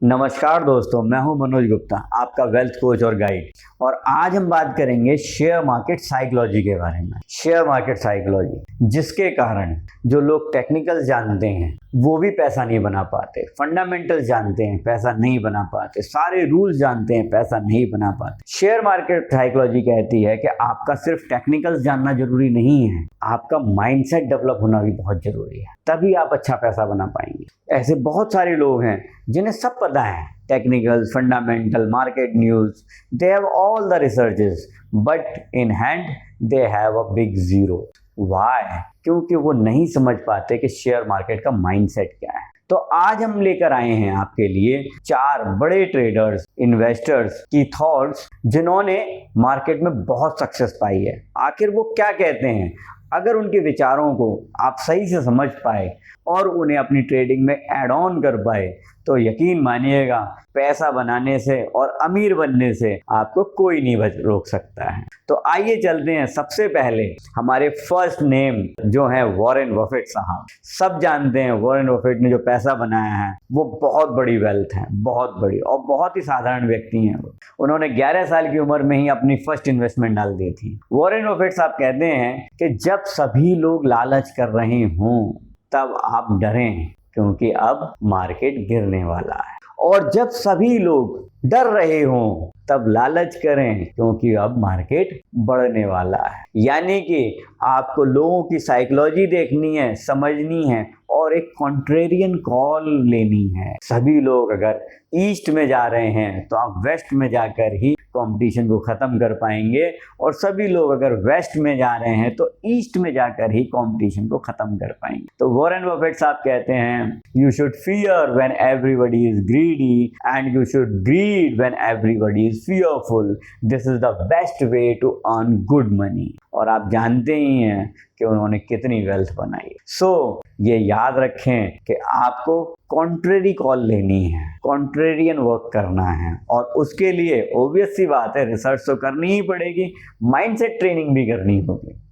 नमस्कार दोस्तों, मैं हूं मनोज गुप्ता, आपका वेल्थ कोच और गाइड। और आज हम बात करेंगे शेयर मार्केट साइकोलॉजी के बारे में। शेयर मार्केट साइकोलॉजी, जिसके कारण जो लोग टेक्निकल जानते हैं वो भी पैसा नहीं बना पाते, फंडामेंटल्स जानते हैं पैसा नहीं बना पाते, सारे रूल्स जानते हैं पैसा नहीं बना पाते। शेयर मार्केट साइकोलॉजी कहती है कि आपका सिर्फ टेक्निकल्स जानना जरूरी नहीं है, आपका माइंडसेट डेवलप होना भी बहुत जरूरी है, तभी आप अच्छा पैसा बना पाएंगे। ऐसे बहुत सारे लोग हैं जिन्हें सब पता है, technical, fundamental, market news, they have all the researches, but in hand they have a big zero. Why? क्योंकि वो नहीं समझ पाते कि शेयर मार्केट का माइंडसेट क्या है। तो आज हम लेकर आए हैं आपके लिए 4 बड़े ट्रेडर्स, इन्वेस्टर्स की थॉट्स जिन्होंने मार्केट में बहुत सक्सेस पाई है। आखिर वो क्या कहते हैं? अगर उनके विचारों को आप सही से समझ पाए और उन्हें अपनी ट्रेडिंग में ऐड ऑन कर पाए तो यकीन मानिएगा, पैसा बनाने से और अमीर बनने से आपको कोई नहीं रोक सकता है। तो आइए चलते हैं। सबसे पहले हमारे फर्स्ट नेम जो है वॉरेन बफेट साहब। सब जानते हैं वॉरेन बफेट ने जो पैसा बनाया है वो बहुत बड़ी वेल्थ है, बहुत बड़ी, और बहुत ही साधारण व्यक्ति हैं वो। उन्होंने 11 साल की उम्र में ही अपनी फर्स्ट इन्वेस्टमेंट डाल दी थी। वॉरेन बफेट साहब कहते हैं कि जब सभी लोग लालच कर रहे हों तब आप डरें, क्योंकि अब मार्केट गिरने वाला है। और जब सभी लोग डर रहे हों तब लालच करें, क्योंकि अब मार्केट बढ़ने वाला है। यानी कि आपको लोगों की साइकोलॉजी देखनी है, समझनी है और एक कॉन्ट्रेरियन कॉल लेनी है। सभी लोग अगर ईस्ट में जा रहे हैं तो आप वेस्ट में जाकर ही कंपटीशन को खत्म कर पाएंगे, और सभी लोग अगर वेस्ट में जा रहे हैं तो ईस्ट में जाकर ही कंपटीशन को खत्म कर पाएंगे। तो वॉरेन बफेट साहब कहते हैं, you should fear when everybody is greedy and you should greed when everybody is fearful. This is the best way to earn good money. और आप जानते ही हैं कि उन्होंने कितनी वेल्थ बनाई। सो ये याद रखें कि आपको कॉन्ट्रेरी कॉल लेनी है, कॉन्ट्रेरियन वर्क करना है, और उसके लिए ऑब्वियस सी बात है रिसर्च तो करनी ही पड़ेगी, माइंडसेट ट्रेनिंग भी करनी होगी।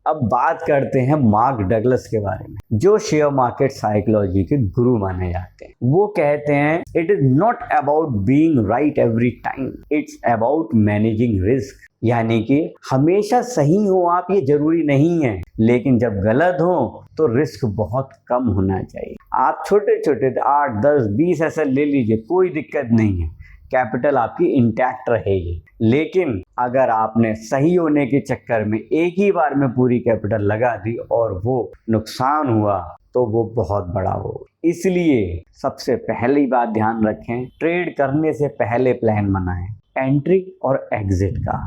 अब बात करते हैं मार्क डगलस के बारे में, जो शेयर मार्केट साइकोलॉजी के गुरु माने जाते हैं। वो कहते हैं, it is not about being right every time, it's about managing risk. यानी कि हमेशा सही हो आप ये जरूरी नहीं है, लेकिन जब गलत हो तो रिस्क बहुत कम होना चाहिए। आप छोटे छोटे 8, 10, 20 ऐसे ले लीजिए, कोई दिक्कत नहीं है, कैपिटल आपकी इंटैक्ट रहेगी। लेकिन अगर आपने सही होने के चक्कर में एक ही बार में पूरी कैपिटल लगा दी और वो नुकसान हुआ तो वो बहुत बड़ा हो। इसलिए सबसे पहली बात ध्यान रखें, ट्रेड करने से पहले प्लान बनाएं, एंट्री और एग्जिट का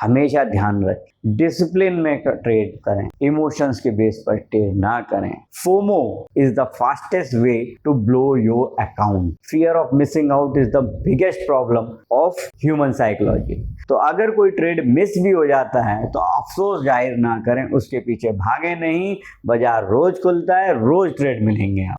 हमेशा ध्यान रखें। डिसिप्लिन में ट्रेड करें, इमोशंस के बेस पर ट्रेड ना करें। FOMO is the fastest way to blow your account. Fear of missing out is the biggest problem of human psychology. तो अगर कोई ट्रेड मिस भी हो जाता है तो अफसोस जाहिर ना करें, उसके पीछे भागे नहीं। बाजार रोज खुलता है, रोज ट्रेड मिलेंगे आप।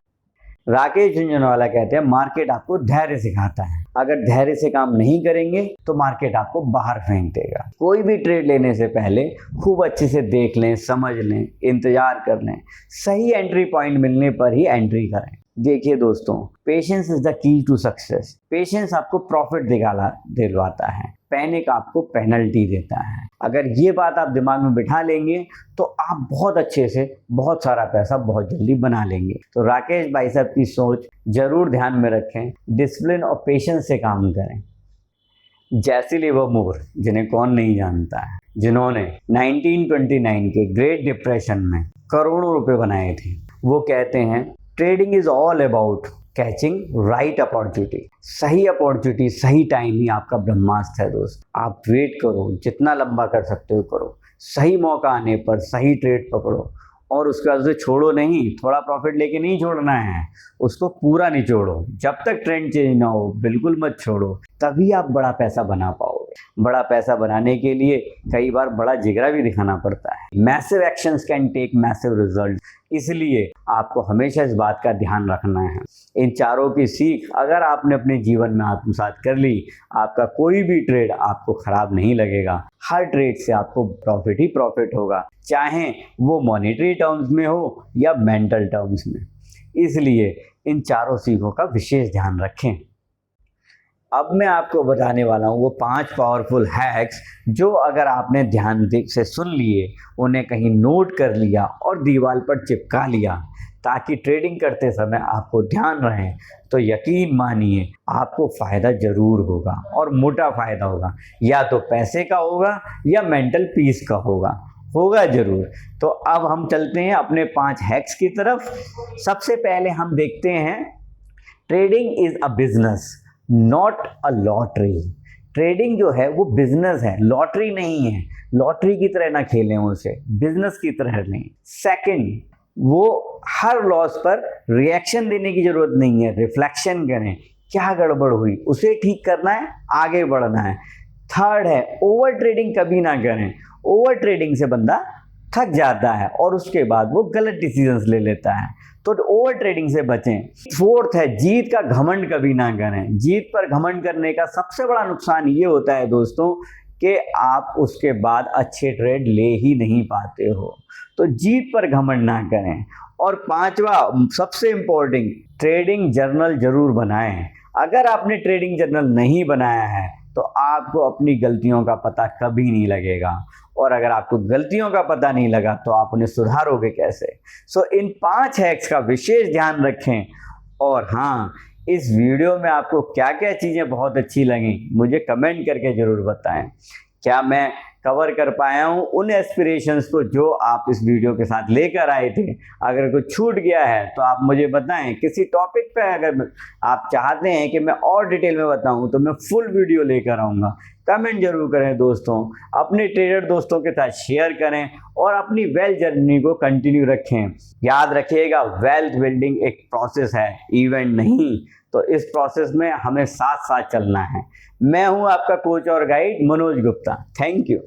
राकेश झुंझुनवाला कहते हैं, मार्केट आपको धैर्य सिखाता है। अगर धैर्य से काम नहीं करेंगे तो मार्केट आपको बाहर फेंक देगा। कोई भी ट्रेड लेने से पहले खूब अच्छे से देख लें, समझ लें, इंतजार कर लें, सही एंट्री पॉइंट मिलने पर ही एंट्री करें। देखिए दोस्तों, patience is the key to success. Patience आपको प्रॉफिट दिलवाता है, पैनिक आपको पेनल्टी देता है। अगर ये बात आप दिमाग में बिठा लेंगे तो आप बहुत अच्छे से बहुत सारा पैसा बहुत जल्दी बना लेंगे। तो राकेश भाई साहब की सोच जरूर ध्यान में रखें, डिसिप्लिन और पेशेंस से काम करें। जैसी लिवरमोर, जिन्हें कौन नहीं जानता है, जिन्होंने 1929 के ग्रेट डिप्रेशन में करोड़ों रुपए बनाए थे, वो कहते हैं, trading is all about catching right opportunity. सही अपॉर्चुनिटी, सही टाइम ही आपका ब्रह्मास्त्र है दोस्त। आप वेट करो, जितना लंबा कर सकते हो करो, सही मौका आने पर सही ट्रेड पकड़ो, और उसके बाद उसे छोड़ो नहीं। थोड़ा प्रॉफिट लेके नहीं छोड़ना है, उसको पूरा नहीं छोड़ो। जब तक ट्रेंड चेंज ना हो बिल्कुल मत छोड़ो, तभी आप बड़ा पैसा बना पाओगे। बड़ा पैसा बनाने के लिए कई बार बड़ा जिगरा भी दिखाना पड़ता है। Massive actions can take massive result. इसलिए आपको हमेशा इस बात का ध्यान रखना है। इन चारों की सीख अगर आपने अपने जीवन में आत्मसात कर ली, आपका कोई भी ट्रेड आपको खराब नहीं लगेगा। हर ट्रेड से आपको प्रॉफिट ही प्रॉफिट होगा, चाहे वो मॉनेटरी टर्म्स में हो या मेंटल टर्म्स में। इसलिए इन चारों सीखों का विशेष ध्यान रखें। अब मैं आपको बताने वाला हूँ वो 5 पावरफुल हैक्स जो अगर आपने ध्यान से सुन लिए, उन्हें कहीं नोट कर लिया और दीवार पर चिपका लिया ताकि ट्रेडिंग करते समय आपको ध्यान रहे, तो यकीन मानिए आपको फ़ायदा ज़रूर होगा और मोटा फ़ायदा होगा। या तो पैसे का होगा या मेंटल पीस का होगा ज़रूर। तो अब हम चलते हैं अपने 5 हैक्स की तरफ। सबसे पहले हम देखते हैं, trading is a business not a lottery. Trading जो है वो बिजनेस है, लॉटरी नहीं है। लॉटरी की तरह ना खेलें उसे, बिजनेस की तरह लें। सेकंड, वो हर लॉस पर रिएक्शन देने की जरूरत नहीं है, रिफ्लेक्शन करें, क्या गड़बड़ हुई उसे ठीक करना है, आगे बढ़ना है। थर्ड है, ओवर ट्रेडिंग कभी ना करें। ओवर ट्रेडिंग से बंदा थक जाता है और उसके बाद वो गलत डिसीजंस ले लेता है, तो ओवर ट्रेडिंग से बचें। फोर्थ है, जीत का घमंड कभी ना करें। जीत पर घमंड करने का सबसे बड़ा नुकसान ये होता है दोस्तों कि आप उसके बाद अच्छे ट्रेड ले ही नहीं पाते हो, तो जीत पर घमंड ना करें। और पांचवा सबसे इम्पोर्टेंट, ट्रेडिंग जर्नल जरूर बनाएं। अगर आपने ट्रेडिंग जर्नल नहीं बनाया है तो आपको अपनी गलतियों का पता कभी नहीं लगेगा, और अगर आपको गलतियों का पता नहीं लगा तो आप उन्हें सुधारोगे कैसे। सो इन 5 हैक्स का विशेष ध्यान रखें। और हाँ, इस वीडियो में आपको क्या क्या चीज़ें बहुत अच्छी लगी मुझे कमेंट करके ज़रूर बताएं। क्या मैं कवर कर पाया हूँ उन एस्पिरेशंस को जो आप इस वीडियो के साथ लेकर आए थे? अगर कुछ छूट गया है तो आप मुझे बताएं। किसी टॉपिक पे अगर आप चाहते हैं कि मैं और डिटेल में बताऊं तो मैं फुल वीडियो लेकर आऊँगा। कमेंट जरूर करें दोस्तों, अपने ट्रेडर दोस्तों के साथ शेयर करें और अपनी वेल्थ जर्नी को कंटिन्यू रखें। याद रखिएगा, वेल्थ बिल्डिंग एक प्रोसेस है, इवेंट नहीं। तो इस प्रोसेस में हमें साथ साथ चलना है। मैं हूं आपका कोच और guide Manoj Gupta. Thank you.